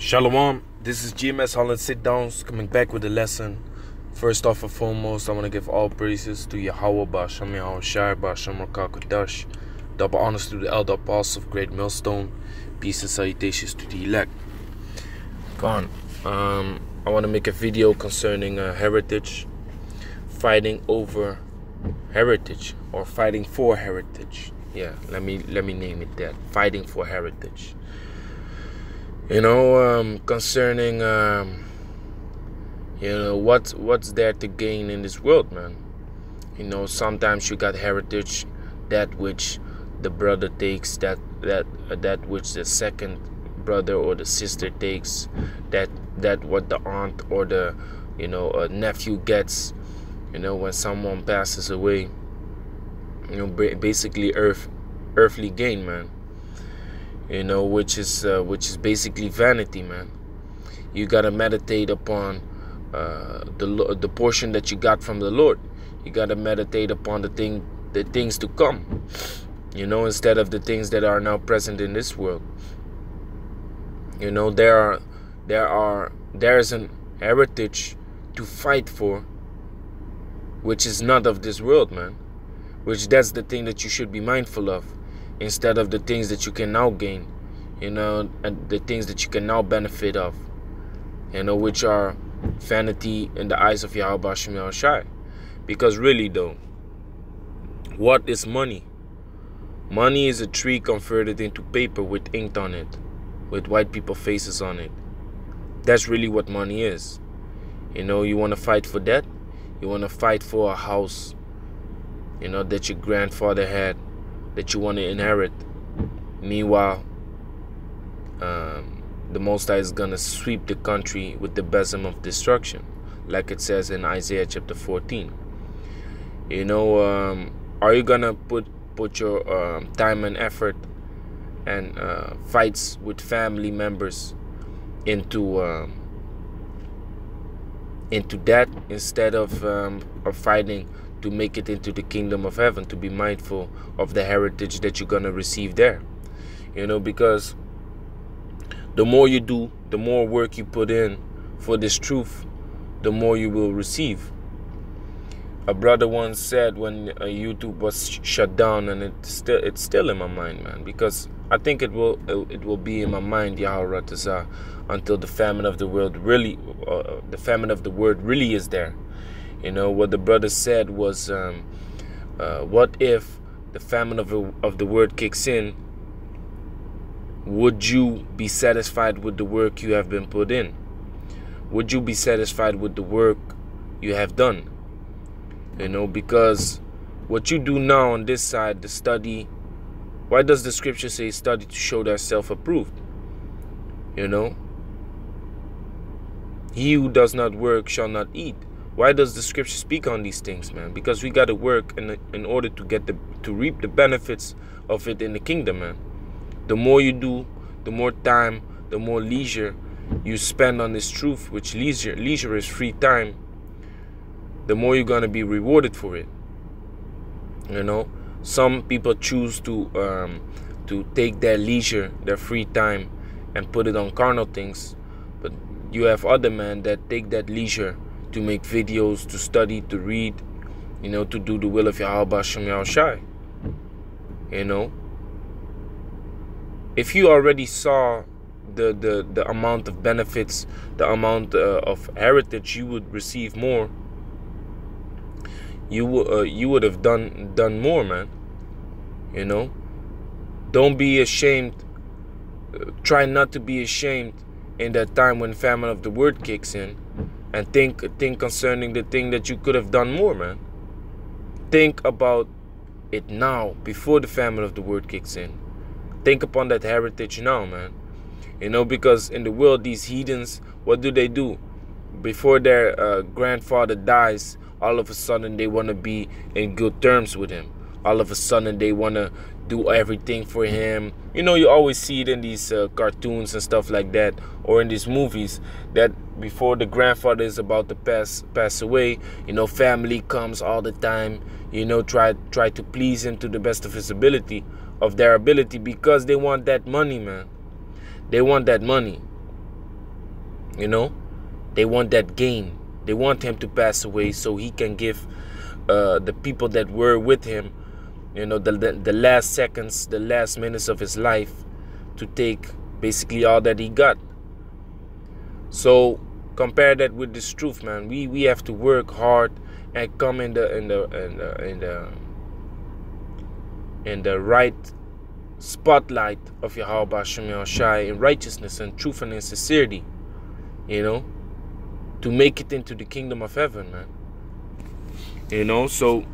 Shalom, this is GMS Holland Sit Downs coming back with a lesson. First off and foremost, I want to give all praises to Yahweh Ba'Shem Yahushai Ba'Shem Rakakadash. Double honors to the elder apostles of Great Millstone. Peace and salutations to the elect. I want to make a video concerning heritage, fighting over heritage, or fighting for heritage. Yeah, let me name it that. Fighting for heritage. Concerning what's there to gain in this world, man. Sometimes you got heritage, that which the brother takes, that which the second brother or the sister takes, that what the aunt or the nephew gets, when someone passes away. Basically earthly gain, man. Which is basically vanity, man. You gotta meditate upon the portion that you got from the Lord. You gotta meditate upon the things to come, instead of the things that are now present in this world. There is an heritage to fight for, which is not of this world, man. Which that's the thing that you should be mindful of, instead of the things that you can now gain, and the things that you can now benefit of, which are vanity in the eyes of Yahweh Ba'Shem Yahushai. Because really though, what is money? Money is a tree converted into paper with ink on it, with white people faces on it. That's really what money is. You want to fight for that? You want to fight for a house, that your grandfather had, that you want to inherit. Meanwhile, the Most High is gonna sweep the country with the besom of destruction, like it says in Isaiah chapter 14. Are you gonna put your time and effort and fights with family members into that, instead of fighting to make it into the kingdom of heaven, to be mindful of the heritage that you're gonna receive there? Because the more you do, the more work you put in for this truth, the more you will receive. A brother once said, when YouTube was shut down, and it's still in my mind, man, because I think it will be in my mind, Yahweh Ratazah, until the famine of the world really, is there. What the brother said was, what if the famine of the word kicks in? Would you be satisfied with the work you have been put in? Would you be satisfied with the work you have done? Because what you do now on this side, the study, why does the scripture say study to show thyself approved? He who does not work shall not eat. Why does the scripture speak on these things, man? Because we got to work in order to reap the benefits of it in the kingdom, man. The more you do, the more time, the more leisure you spend on this truth, which leisure is free time, the more you're gonna be rewarded for it. Some people choose to take their leisure, their free time, and put it on carnal things, but you have other men that take that leisure to make videos, to study, to read, to do the will of Yahweh Ba'Shem Yahushai. If you already saw the amount of benefits, the amount of heritage you would receive more, you would have done more, man. Don't be ashamed. Try not to be ashamed in that time when famine of the word kicks in, and think concerning the thing that you could have done more, man. Think about it now, before the famine of the word kicks in. Think upon that heritage now, man. Because in the world, these heathens, what do? Before their grandfather dies, all of a sudden they want to be in good terms with him. All of a sudden they want to do everything for him. You always see it in these cartoons and stuff like that, or in these movies, that before the grandfather is about to pass away, family comes all the time, try to please him to the best of his ability, of their ability, because they want that money, man. They want that money. You know, they want that gain. They want him to pass away so he can give the people that were with him, you know, the last seconds, the last minutes of his life, to take basically all that he got. So compare that with this truth, man. We have to work hard and come in the right spotlight of Yahweh Hashem Yahushai in righteousness and truth and in sincerity, you know, to make it into the kingdom of heaven, man. You know, so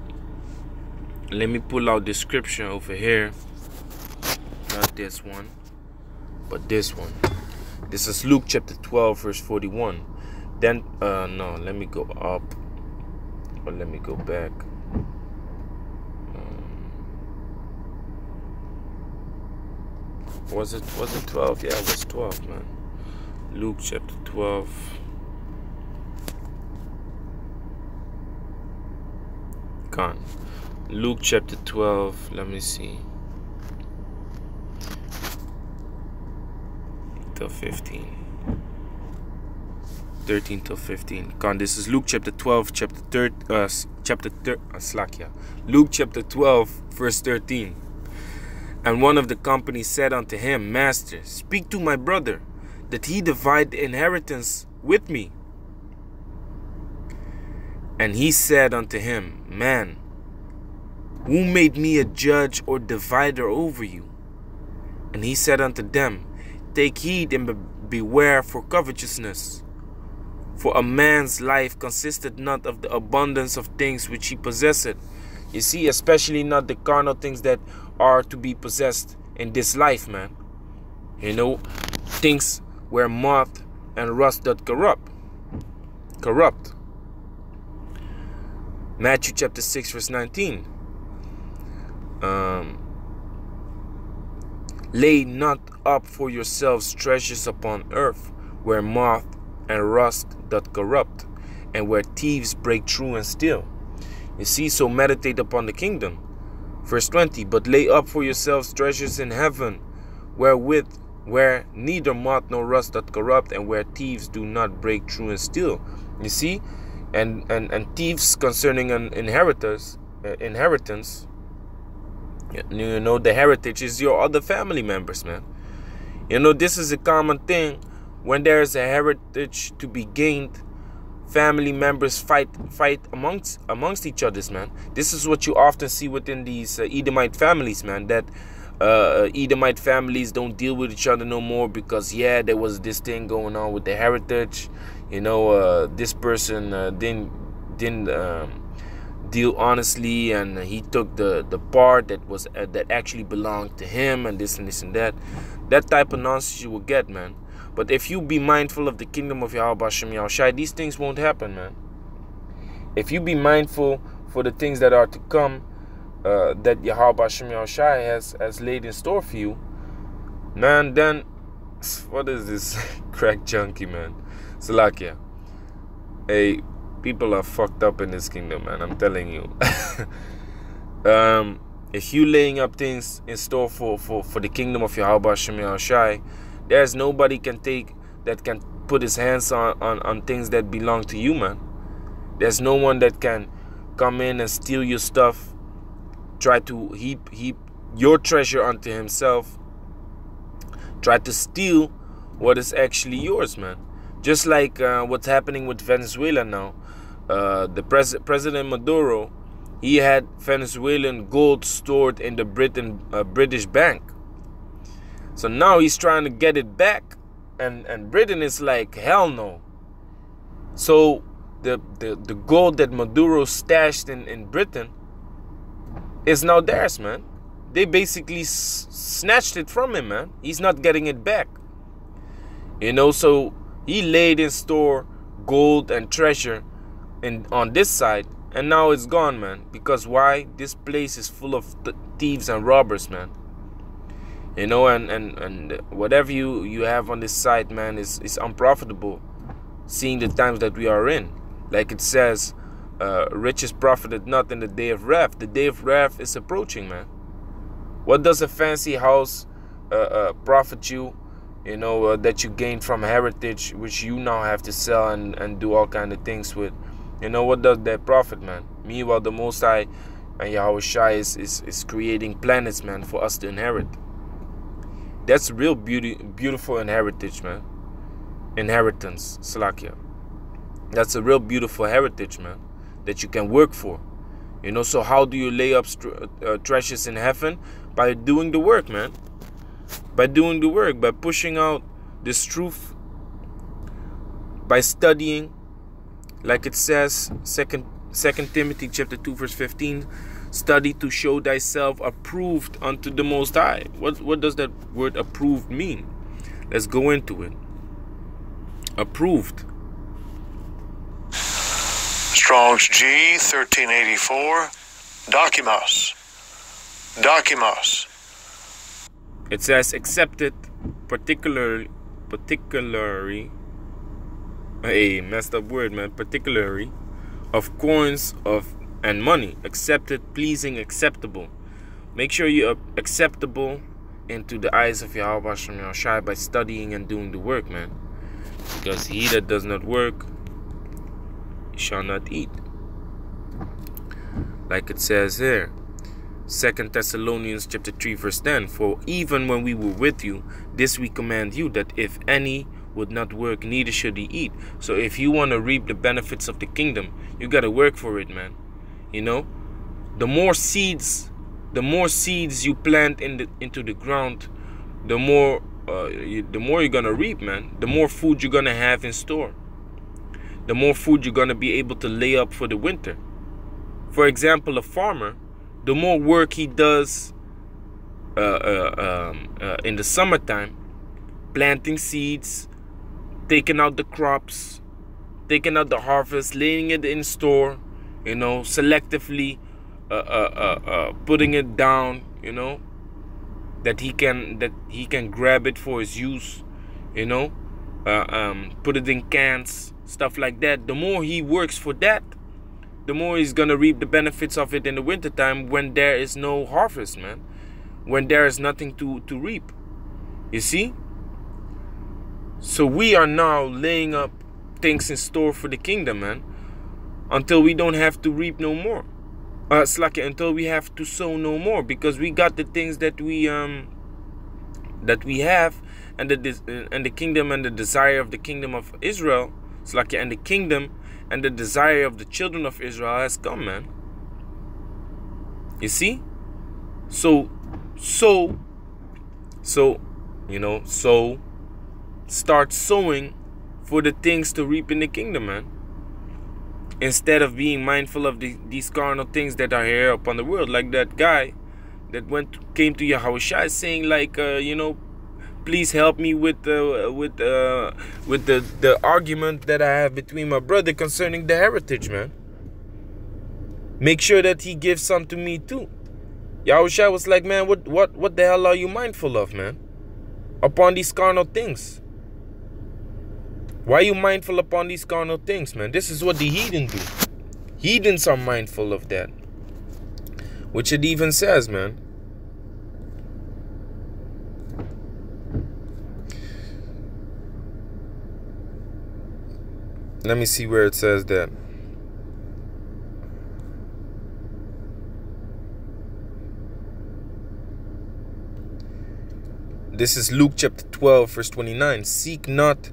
let me pull out this scripture over here. Not this one, but this one. This is Luke chapter 12, verse 41. Then, no, let me go up, or let me go back. Was it 12? Yeah, it was 12, man. Luke chapter 12. Gone. Luke chapter 12. Let me see. Till 15. 13 till 15. Gone. This is Luke chapter 12, Luke chapter 12, verse 13. And one of the company said unto him, Master, speak to my brother, that he divide the inheritance with me. And he said unto him, Man, who made me a judge or divider over you? And he said unto them, Take heed and beware for covetousness. For a man's life consisteth not of the abundance of things which he possesseth. You see, especially not the carnal things that are to be possessed in this life, man. You know, things where moth and rust doth corrupt. Matthew chapter 6, verse 19. Lay not up for yourselves treasures upon earth, where moth and rust doth corrupt, and where thieves break through and steal. You see, so meditate upon the kingdom. Verse 20, but lay up for yourselves treasures in heaven, where neither moth nor rust doth corrupt, and where thieves do not break through and steal. You see, and thieves concerning an inheritance, you know, the heritage is your other family members, man. You know, this is a common thing. When there is a heritage to be gained, family members fight amongst each others, man. This is what you often see within these Edomite families, man. That Edomite families don't deal with each other no more because, yeah, there was this thing going on with the heritage. You know, this person didn't deal honestly, and he took the part that was that actually belonged to him, and this and this and that. That type of nonsense you will get, man. But if you be mindful of the kingdom of Yahweh Hashem Yahushai, these things won't happen, man. If you be mindful for the things that are to come, that Yahweh Hashem Yahushai has laid in store for you, man, then what is this crack junkie, man? Salakia. Hey, people are fucked up in this kingdom, man. I'm telling you. If you laying up things in store for the kingdom of Yahweh Hashem Yahushai, there's nobody can put his hands on things that belong to you, man. There's no one that can come in and steal your stuff, try to heap your treasure unto himself, try to steal what is actually yours, man. Just like what's happening with Venezuela now. The President Maduro, he had Venezuelan gold stored in the British bank. So now he's trying to get it back, and Britain is like, hell no. So the gold that Maduro stashed in Britain is now theirs, man. They basically snatched it from him, man. He's not getting it back. You know, so he laid in store gold and treasure on this side, and now it's gone, man. Because why? This place is full of thieves and robbers, man. You know, and whatever you have on this side, man, is unprofitable, seeing the times that we are in. Like it says, riches profited not in the day of wrath. The day of wrath is approaching, man. What does a fancy house profit you you know, that you gained from heritage, which you now have to sell and do all kind of things with. You know, what does that profit, man? Meanwhile, the Most High and Yahweh Shai is creating planets, man, for us to inherit. That's real beautiful inheritance, man. Inheritance, Salakia. That's a real beautiful heritage, man, that you can work for. You know, so how do you lay up treasures in heaven? By doing the work, man. By doing the work, by pushing out this truth, by studying, like it says, Second Timothy chapter 2 verse 15, study to show thyself approved unto the Most High. What does that word approved mean? Let's go into it. Approved. Strong's G 1384. Dokimos. Dokimos. It says accepted, particularly, a messed up word, man, particularly, of coins and money, accepted, pleasing, acceptable. Make sure you're acceptable into the eyes of Yahweh Shem Yahushai by studying and doing the work, man. Because he that does not work, he shall not eat. Like it says here, 2 Thessalonians chapter 3 verse 10, for even when we were with you, this we command you, that if any would not work, neither should he eat. So if you want to reap the benefits of the kingdom, you got to work for it, man. You know, the more seeds you plant into the ground, the more you're gonna reap, man. The more food you're gonna have in store, the more food you're gonna be able to lay up for the winter. For example, a farmer, the more work he does in the summertime, planting seeds, taking out the crops, taking out the harvest, laying it in store, you know, selectively putting it down, you know, that he can grab it for his use, you know, put it in cans, stuff like that. The more he works for that, the more he's gonna reap the benefits of it in the wintertime when there is no harvest, man. When there is nothing to reap. You see? So we are now laying up things in store for the kingdom, man. Until we don't have to reap no more. Until we have to sow no more. Because we got the things that we have, and the kingdom and the desire of the kingdom of Israel, and the kingdom and the desire of the children of Israel has come, man. You see? So, you know, start sowing for the things to reap in the kingdom, man. Instead of being mindful of these carnal things that are here upon the world, like that guy that came to Yahushua saying, like, you know, please help me with the argument that I have between my brother concerning the heritage, man. Make sure that he gives some to me too. Yahushua was like, man, what the hell are you mindful of, man? Upon these carnal things. Why are you mindful upon these carnal things, man? This is what the heathen do. Heathens are mindful of that. Which it even says, man. Let me see where it says that. This is Luke chapter 12 verse 29. Seek not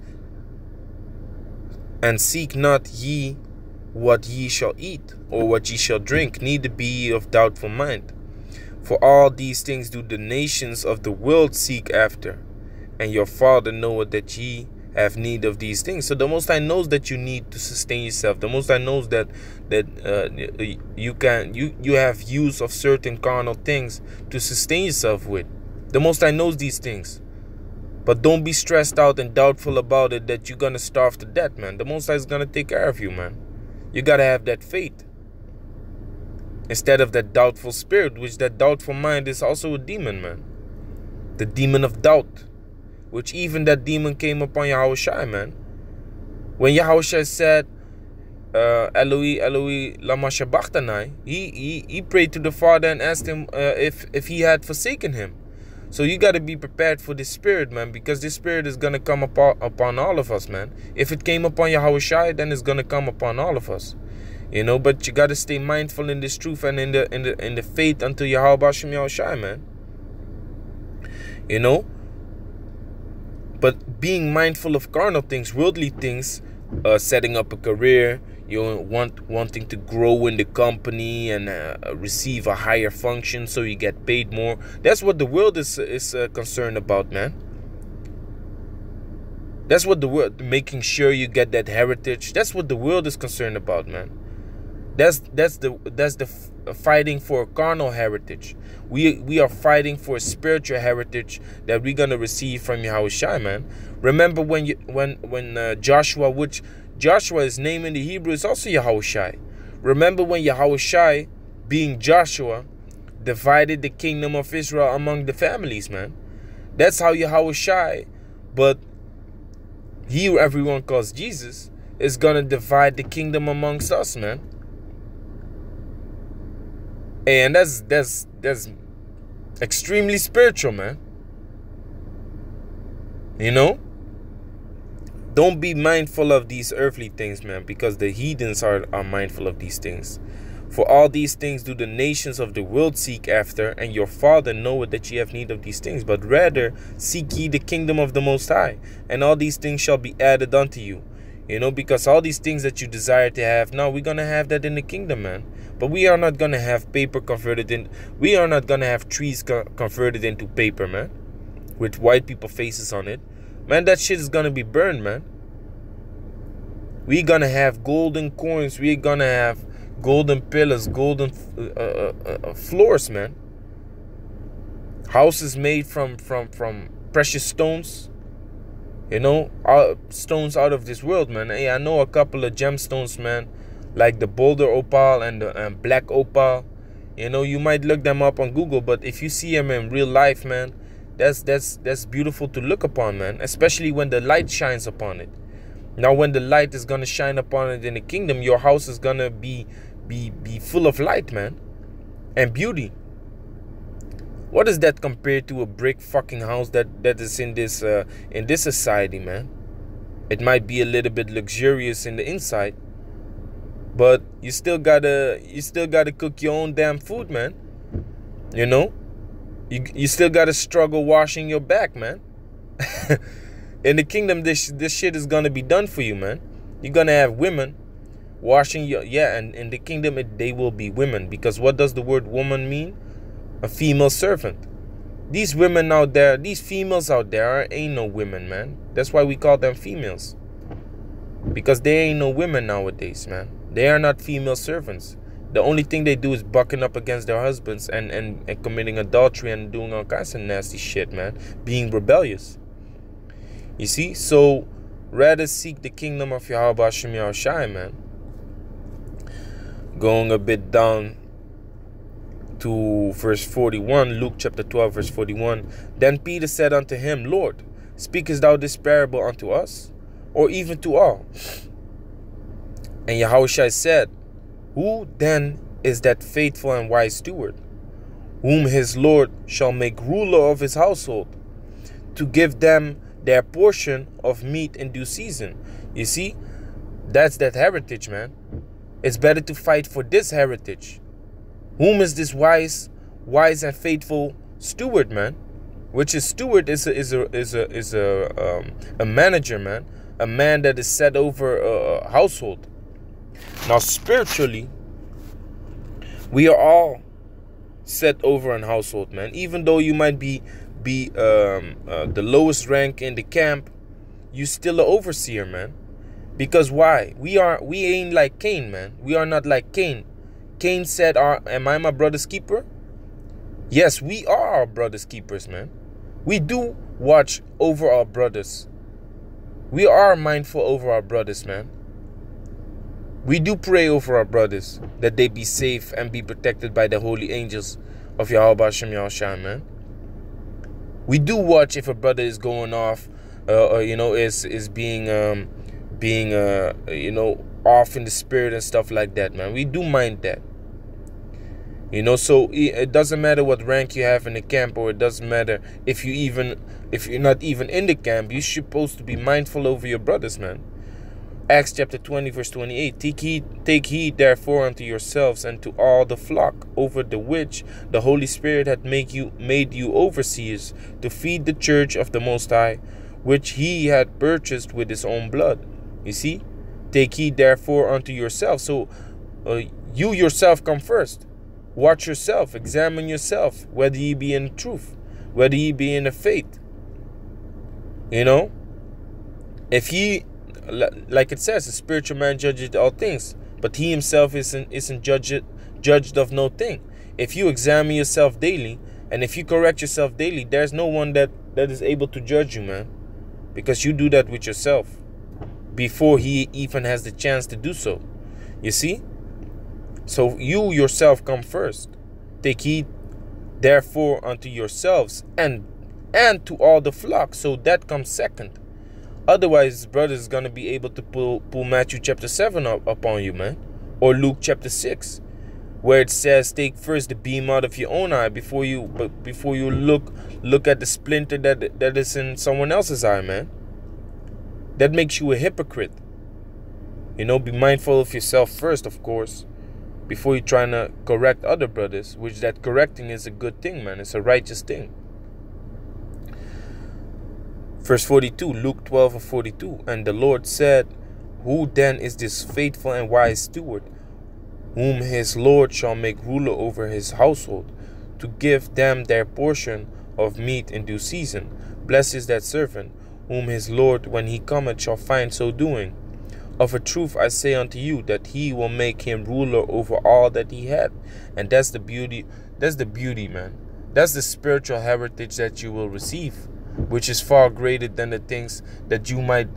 ye what ye shall eat, or what ye shall drink, neither be ye of doubtful mind. For all these things do the nations of the world seek after, and your Father knoweth that ye have need of these things. So the Most High knows that you need to sustain yourself. The Most High knows that you have use of certain carnal things to sustain yourself with. The Most High knows these things. But don't be stressed out and doubtful about it that you're going to starve to death, man. The Most High is going to take care of you, man. You got to have that faith. Instead of that doubtful spirit, which that doubtful mind is also a demon, man. The demon of doubt. Which even that demon came upon Yahushua, man. When Yahushua said, Eloi, Eloi, lama sabachthani, he prayed to the Father and asked him if he had forsaken him. So you got to be prepared for this spirit, man, because this spirit is going to come upon all of us, man. If it came upon Yahushua, then it's going to come upon all of us. You know, but you got to stay mindful in this truth and in the faith until Yahweh Shem Yahushua, man. You know, but being mindful of carnal things, worldly things, setting up a career, you know, wanting to grow in the company and receive a higher function so you get paid more. That's what the world is concerned about, man. That's what the world, making sure you get that heritage. That's what the world is concerned about, man. That's the fighting for a carnal heritage. We are fighting for a spiritual heritage that we're gonna receive from Yahushua, man. Remember when Joshua, which Joshua, his name in the Hebrew is also Yahushua. Remember when Yahushua, being Joshua, divided the kingdom of Israel among the families, man. That's how Yahushua, but he who everyone calls Jesus, is gonna divide the kingdom amongst us, man. And that's extremely spiritual, man. You know? Don't be mindful of these earthly things, man, because the heathens are mindful of these things. For all these things do the nations of the world seek after, and your Father knoweth that ye have need of these things. But rather seek ye the kingdom of the Most High, and all these things shall be added unto you. You know, because all these things that you desire to have, now we're going to have that in the kingdom, man. But we are not going to have paper converted in, we are not going to have trees converted into paper, man, with white people faces on it. Man, that shit is going to be burned, man. We're going to have golden coins. We're going to have golden pillars, golden floors, man. Houses made from precious stones. You know, stones out of this world, man. Hey, I know a couple of gemstones, man, like the Boulder Opal and the Black Opal. You know, you might look them up on Google, but if you see them in real life, man, that's beautiful to look upon, man. Especially when the light shines upon it. Now, when the light is gonna shine upon it in the kingdom, your house is gonna be full of light, man, and beauty. What is that compared to a brick fucking house that is in this society, man? It might be a little bit luxurious in the inside, but you still gotta cook your own damn food, man. You know, you still gotta struggle washing your back, man. In the kingdom, this shit is gonna be done for you, man. You're gonna have women washing your, and in the kingdom they will be women, because what does the word woman mean? A female servant. These women out there, these females out there ain't no women, man. That's why we call them females, because they ain't no women nowadays, man. They are not female servants. The only thing they do is bucking up against their husbands and committing adultery and doing all kinds of nasty shit, man. Being rebellious. You see? So rather seek the kingdom of Yahweh Shem Yahushua, man. Going a bit down to verse 41, Luke chapter 12, verse 41. Then Peter said unto him, Lord, speakest thou this parable unto us, or even to all? And Yahushua said, Who then is that faithful and wise steward, whom his Lord shall make ruler of his household, to give them their portion of meat in due season? You see, that's that heritage, man. It's better to fight for this heritage. Whom is this wise and faithful steward, man? Which is steward is a manager, man. A man that is set over a household. Now spiritually, we are all set over an household, man. Even though you might be the lowest rank in the camp, you still an overseer, man. Because why? We ain't like Cain, man. We are not like Cain. Cain said, am I my brother's keeper? Yes, we are our brother's keepers, man. We do watch over our brothers. We are mindful over our brothers, man. We do pray over our brothers that they be safe and be protected by the holy angels of Yahweh Shem Yahushua, man. We do watch if a brother is going off, you know, is being you know, off in the spirit and stuff like that, man. We do mind that. You know, so it doesn't matter what rank you have in the camp, or it doesn't matter if you're not even in the camp. You're supposed to be mindful over your brothers, man. Acts chapter 20 verse 28. Take heed therefore unto yourselves and to all the flock, over the which the Holy Spirit hath made you overseers, to feed the church of the Most High, which he had purchased with his own blood. You see, take heed therefore unto yourself. So you yourself come first. Watch yourself, examine yourself, whether ye be in truth, whether ye be in the faith. You know, if ye, like it says, the spiritual man judgeth all things, but he himself isn't judged of no thing. If you examine yourself daily, and if you correct yourself daily, there's no one that is able to judge you, man, because you do that with yourself before he even has the chance to do so. You see? So you yourself come first. Take heed therefore unto yourselves and to all the flock. So that comes second. Otherwise, brothers is going to be able to pull Matthew chapter 7 upon you, man. Or Luke chapter 6, where it says, take first the beam out of your own eye before you look at the splinter that is in someone else's eye, man. That makes you a hypocrite. You know, be mindful of yourself first, of course, before you're trying to correct other brothers, which that correcting is a good thing, man. It's a righteous thing. Verse 42, Luke 12 and 42. And the Lord said, who then is this faithful and wise steward, whom his Lord shall make ruler over his household, to give them their portion of meat in due season? Blessed is that servant, whom his Lord, when he cometh, shall find so doing. Of a truth I say unto you, that he will make him ruler over all that he hath. And that's the beauty. That's the beauty, man. That's the spiritual heritage that you will receive, which is far greater than the things that you might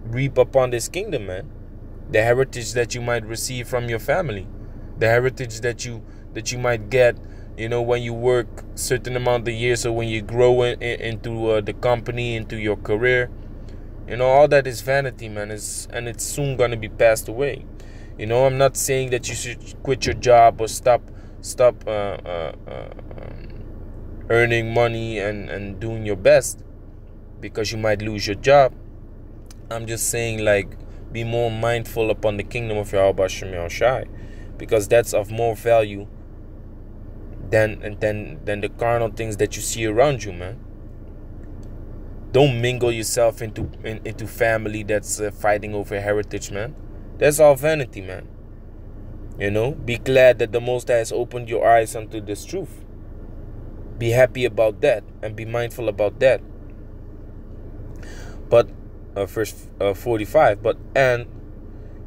reap upon this kingdom, man. The heritage that you might receive from your family, the heritage that you might get, you know, when you work certain amount of years, or when you grow into the company, into your career. You know, all that is vanity, man, and it's soon going to be passed away. You know, I'm not saying that you should quit your job or stop earning money and doing your best, because you might lose your job. I'm just saying, like, be more mindful upon the kingdom of Yahweh Shem Yahushai, because that's of more value than the carnal things that you see around you, man. Don't mingle yourself into family that's fighting over heritage, man. That's all vanity, man. You know, be glad that the Most High has opened your eyes unto this truth. Be happy about that and be mindful about that. But verse 45, but and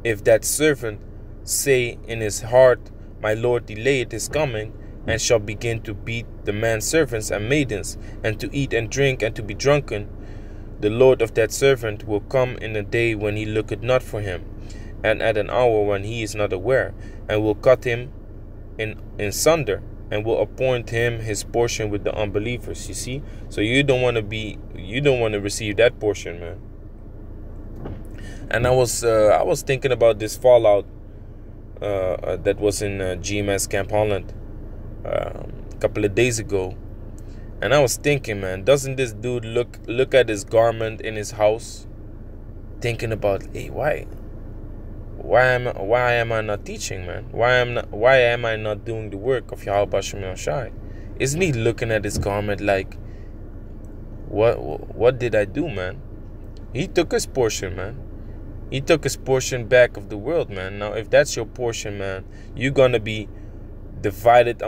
if that servant say in his heart, my Lord delayed his coming, and shall begin to beat the manservants and maidens, and to eat and drink, and to be drunken, the Lord of that servant will come in a day when he looketh not for him, and at an hour when he is not aware, and will cut him in sunder, and will appoint him his portion with the unbelievers. You see? So you don't want to receive that portion, man. And I was thinking about this fallout that was in GMS Camp Holland a couple of days ago, and I was thinking, man, doesn't this dude look at his garment in his house, thinking about, hey, why am I not teaching, man? Why am I not doing the work of Yahweh Shem Yahushai? Isn't he looking at his garment like, what did I do, man? He took his portion, man. He took his portion back of the world, man. Now, if that's your portion, man, you're gonna be divided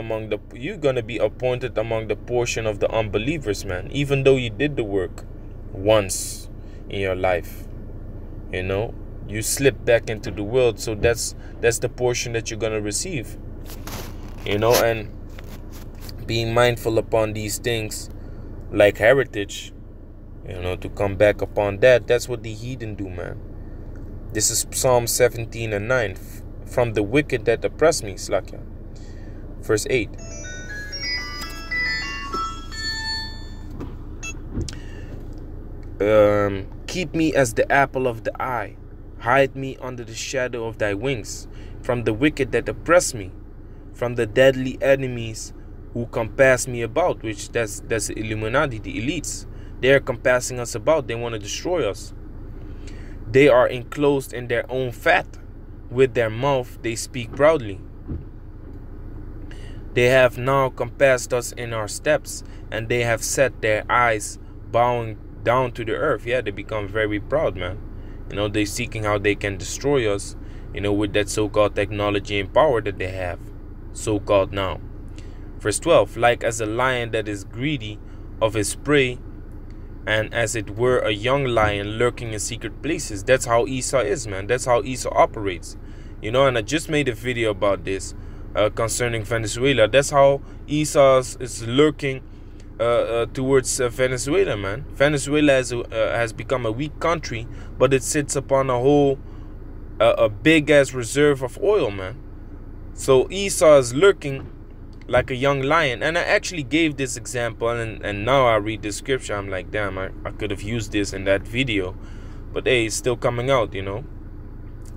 you're gonna be appointed among the portion of the unbelievers, man. Even though you did the work once in your life, you know, you slip back into the world. So that's the portion that you're gonna receive, you know. And being mindful upon these things like heritage, you know, to come back upon that's what the heathen do, man. This is Psalm 17 and 9. From the wicked that oppress me, Slakia. Verse 8. Keep me as the apple of the eye. Hide me under the shadow of thy wings. From the wicked that oppress me. from the deadly enemies who compass me about, which that's the Illuminati, the elites. They are compassing us about. They want to destroy us. They are enclosed in their own fat. With their mouth they speak proudly. They have now compassed us in our steps, and they have set their eyes bowing down to the earth. Yeah, they become very proud, man. You know, they're seeking how they can destroy us, you know, with that so-called technology and power that they have, so-called now. Verse 12, like as a lion that is greedy of his prey, and as it were a young lion lurking in secret places. That's how Esau is, man. That's how Esau operates. You know, and I just made a video about this concerning Venezuela. That's how Esau is lurking towards Venezuela, man. Venezuela has become a weak country, but it sits upon a whole a big-ass reserve of oil, man. So Esau is lurking like a young lion. And I actually gave this example, and now I read the scripture, I'm like, damn, I could have used this in that video. But hey, it's still coming out, you know.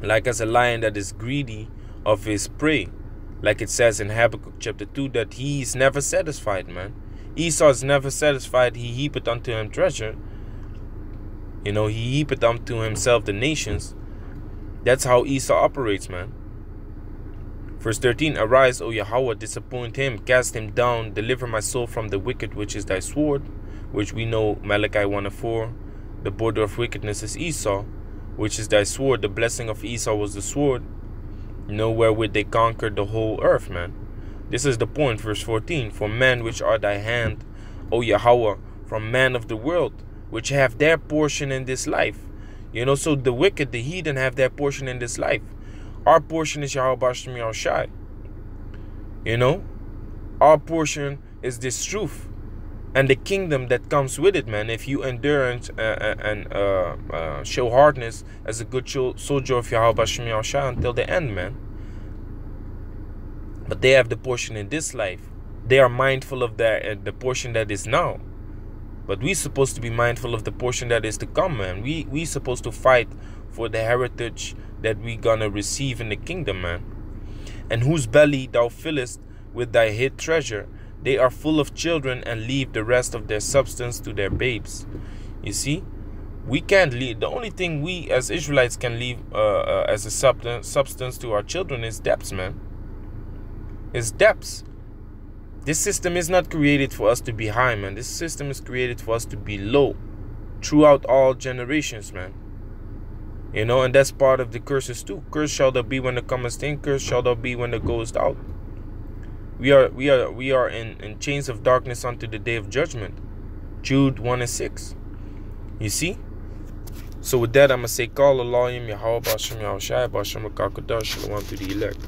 Like as a lion that is greedy of his prey. Like it says in Habakkuk chapter 2, that he is never satisfied, man. Esau is never satisfied. He heapeth unto him treasure. You know, he heapeth unto himself the nations. That's how Esau operates, man. Verse 13, arise, O Yahweh, disappoint him, cast him down, deliver my soul from the wicked, which is thy sword, which we know, Malachi 1:4. The border of wickedness is Esau, which is thy sword. The blessing of Esau was the sword, you know, wherewith they conquered the whole earth, man. This is the point, verse 14, for men which are thy hand, O Yahweh, from men of the world, which have their portion in this life. You know, so the wicked, the heathen, have their portion in this life. Our portion is Yahweh B'Shem Yahushai. You know, our portion is this truth and the kingdom that comes with it, man. If you endure and show hardness as a good soldier of Yahweh B'Shem Yahushai until the end, man. But they have the portion in this life. They are mindful of the portion that is now. But we supposed to be mindful of the portion that is to come, man. We supposed to fight for the heritage that we gonna receive in the kingdom, man. And whose belly thou fillest with thy hid treasure, they are full of children and leave the rest of their substance to their babes. You see, we can't leave. The only thing we as Israelites can leave as a substance to our children is debts, man. It's debts. This system is not created for us to be high, man. This system is created for us to be low throughout all generations, man. You know, and that's part of the curses too. Curse shall there be when the comest in, curse shall there be when the goest out. We are in chains of darkness unto the day of judgment. Jude 1:6. You see? So with that, I'm gonna say, call Elohim Yahweh B'Shem Yahushai B'Shem Rakakodah Shalom to the elect.